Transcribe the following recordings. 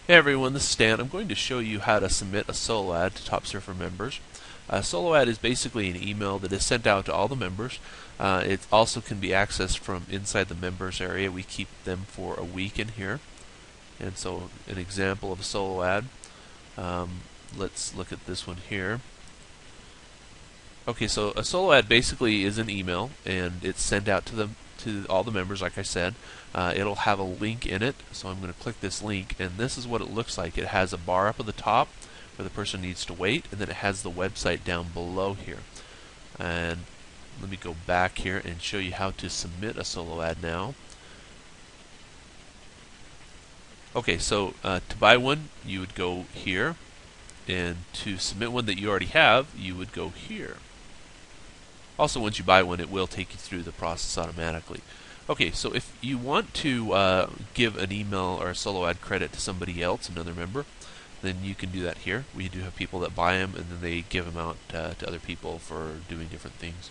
Hey everyone, this is Stan. I'm going to show you how to submit a solo ad to TopSurfer members. A solo ad is basically an email that is sent out to all the members. It also can be accessed from inside the members area. We keep them for a week in here. And so an example of a solo ad. Let's look at this one here. Okay, so a solo ad basically is an email, and it's sent out to all the members, like I said. It'll have a link in it, so I'm going to click this link, and this is what it looks like. It has a bar up at the top where the person needs to wait, and then it has the website down below here. And let me go back here and show you how to submit a solo ad now. Okay, so to buy one, you would go here, and to submit one that you already have, you would go here. Also, once you buy one, it will take you through the process automatically. Okay, so if you want to give an email or a solo ad credit to somebody else, another member, then you can do that here. We do have people that buy them and then they give them out to other people for doing different things.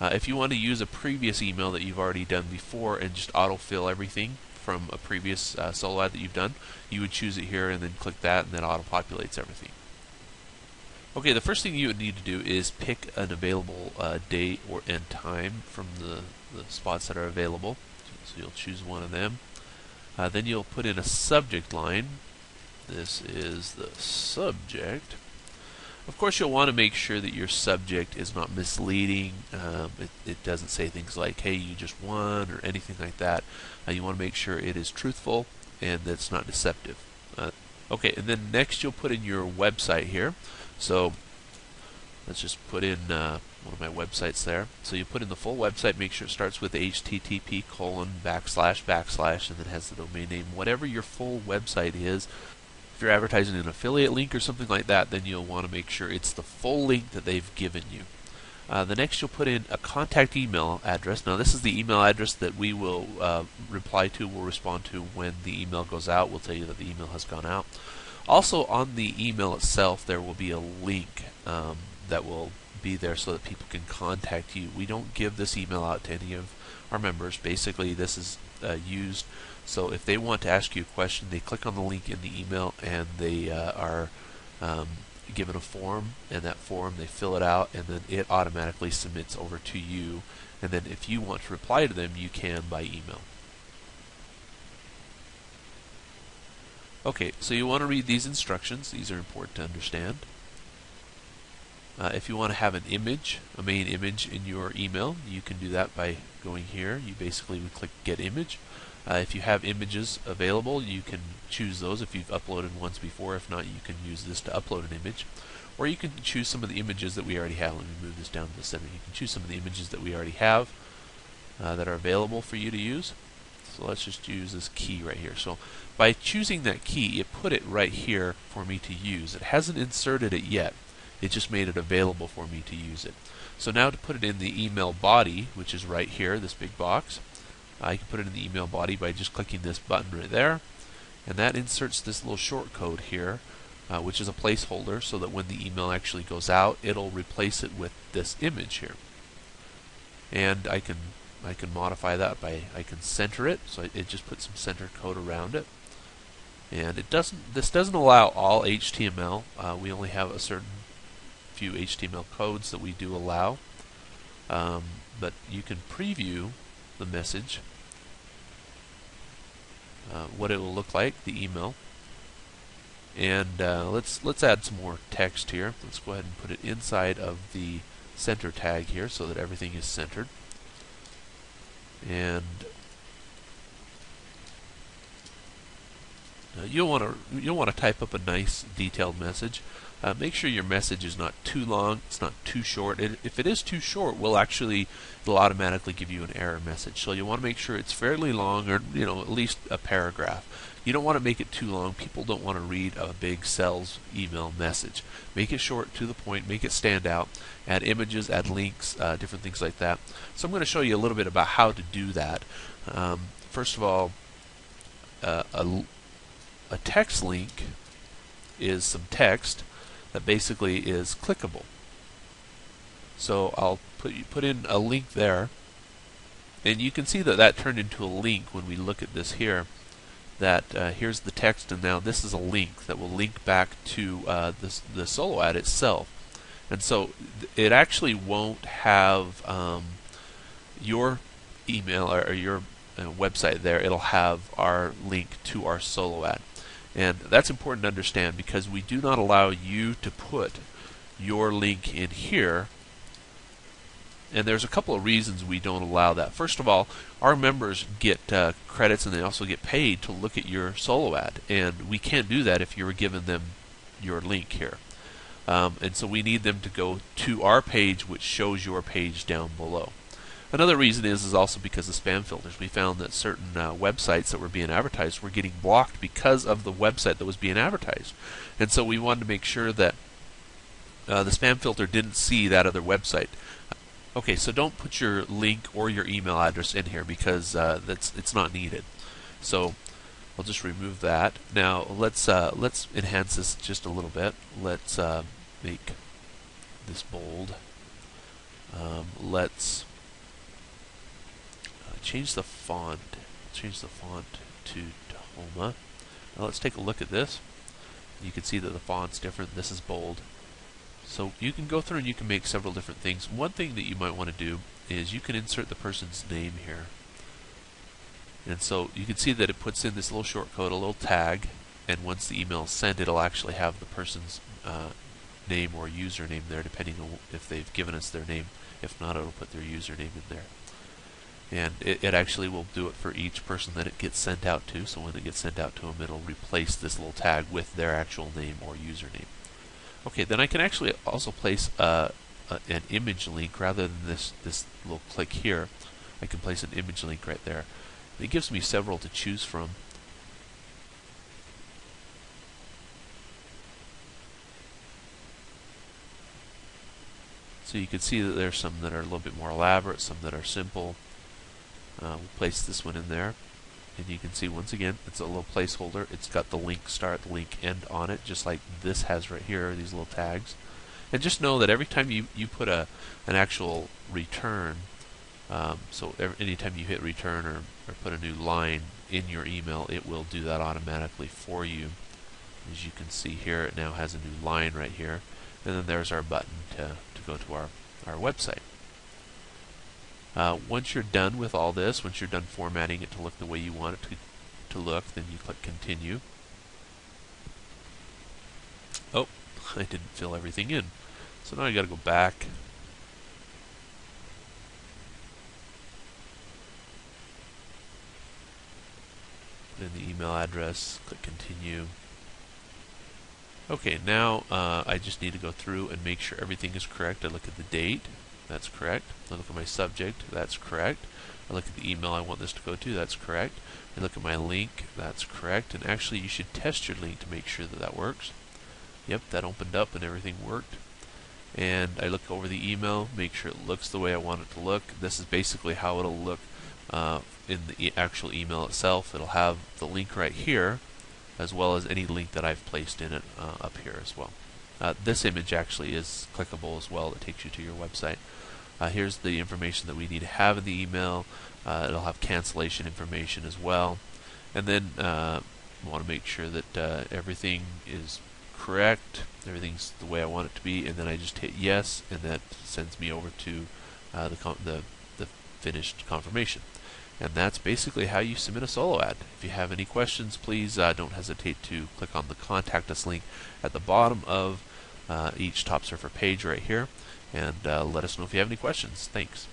If you want to use a previous email that you've already done before and just autofill everything from a previous solo ad that you've done, you would choose it here and then click that, and then auto-populates everything. Okay, the first thing you would need to do is pick an available date and time from the spots that are available. So you'll choose one of them. Then you'll put in a subject line. This is the subject. Of course, you'll want to make sure that your subject is not misleading. It doesn't say things like, hey, you just won, or anything like that. You want to make sure it is truthful and that it's not deceptive. Okay, and then next you'll put in your website here. So let's just put in one of my websites there. So you put in the full website, make sure it starts with http://, and then has the domain name. Whatever your full website is, if you're advertising an affiliate link or something like that, then you'll want to make sure it's the full link that they've given you. The next you'll put in a contact email address. Now this is the email address that we will reply to, we'll respond to when the email goes out. We'll tell you that the email has gone out. Also on the email itself there will be a link that will be there so that people can contact you. We don't give this email out to any of our members. Basically this is used so if they want to ask you a question, they click on the link in the email and they are given a form, and that form they fill it out and then it automatically submits over to you, and then if you want to reply to them you can by email. Okay, so you want to read these instructions. These are important to understand. If you want to have an image, a main image in your email, you can do that by going here. You basically would click Get Image. If you have images available, you can choose those if you've uploaded ones before. If not, you can use this to upload an image. Or you can choose some of the images that we already have. Let me move this down to the center. You can choose some of the images that we already have that are available for you to use. So let's just use this key right here. So by choosing that key, it put it right here for me to use. It hasn't inserted it yet. It just made it available for me to use it. So now to put it in the email body, which is right here, this big box, I can put it in the email body by just clicking this button right there, and that inserts this little short code here, which is a placeholder, so that when the email actually goes out, it'll replace it with this image here. And I can modify that by I can center it, so it just puts some center code around it. And this doesn't allow all HTML. We only have a certain few HTML codes that we do allow, but you can preview the message, what it will look like, the email. And let's add some more text here. Let's go ahead and put it inside of the center tag here so that everything is centered. And you'll want to type up a nice detailed message. Make sure your message is not too long, it's not too short. If it is too short, it'll automatically give you an error message. So you want to make sure it's fairly long, or at least a paragraph. You don't want to make it too long. People don't want to read a big sales email message. Make it short, to the point, make it stand out. Add images, add links, different things like that. So I'm going to show you a little bit about how to do that. First of all, a text link is some text that basically is clickable. So I'll put in a link there, and you can see that turned into a link when we look at this here. that here's the text, and now this is a link that will link back to the solo ad itself. And so it actually won't have your email or your website there. It'll have our link to our solo ad. And that's important to understand because we do not allow you to put your link in here. And there's a couple of reasons we don't allow that. First of all, our members get credits and they also get paid to look at your solo ad. And we can't do that if you were giving them your link here. And so we need them to go to our page, which shows your page down below. Another reason is also because of spam filters. We found that certain websites that were being advertised were getting blocked because of the website that was being advertised. And so we wanted to make sure that the spam filter didn't see that other website. Okay, so don't put your link or your email address in here because it's not needed. So I'll just remove that. Now let's enhance this just a little bit. Let's make this bold. Let's change the font. Change the font to Tahoma. Now let's take a look at this. You can see that the font's different. This is bold. So you can go through and you can make several different things. One thing that you might want to do is you can insert the person's name here. And so you can see that it puts in this little shortcode, a little tag, and once the email is sent, it'll actually have the person's name or username there, depending on if they've given us their name. If not, it'll put their username in there. And it actually will do it for each person that it gets sent out to. So when it gets sent out to them, it'll replace this little tag with their actual name or username. Okay, then I can actually also place an image link rather than this little click here. I can place an image link right there. It gives me several to choose from. So you can see that there's some that are a little bit more elaborate, some that are simple. We'll place this one in there. And you can see once again, it's a little placeholder. It's got the link start, the link end on it, just like this has right here, these little tags. And just know that every time you put an actual return, anytime you hit return or put a new line in your email, it will do that automatically for you. As you can see here, it now has a new line right here. And then there's our button to go to our website. Once you're done with all this, once you're done formatting it to look the way you want it to look, then you click Continue. Oh, I didn't fill everything in. So now I got to go back. Put in the email address, click Continue. Okay, now I just need to go through and make sure everything is correct. I look at the date. That's correct. I look at my subject, that's correct. I look at the email I want this to go to, that's correct. I look at my link, that's correct. And actually you should test your link to make sure that that works. Yep, that opened up and everything worked. And I look over the email, make sure it looks the way I want it to look. This is basically how it'll look in the actual email itself. It'll have the link right here, as well as any link that I've placed in it up here as well. This image actually is clickable as well. It takes you to your website. Here's the information that we need to have in the email. It'll have cancellation information as well. And then we want to make sure that everything is correct, everything's the way I want it to be, and then I just hit yes, and that sends me over to the finished confirmation. And that's basically how you submit a solo ad. If you have any questions, please don't hesitate to click on the Contact Us link at the bottom of each Top Surfer page right here, and let us know if you have any questions. Thanks.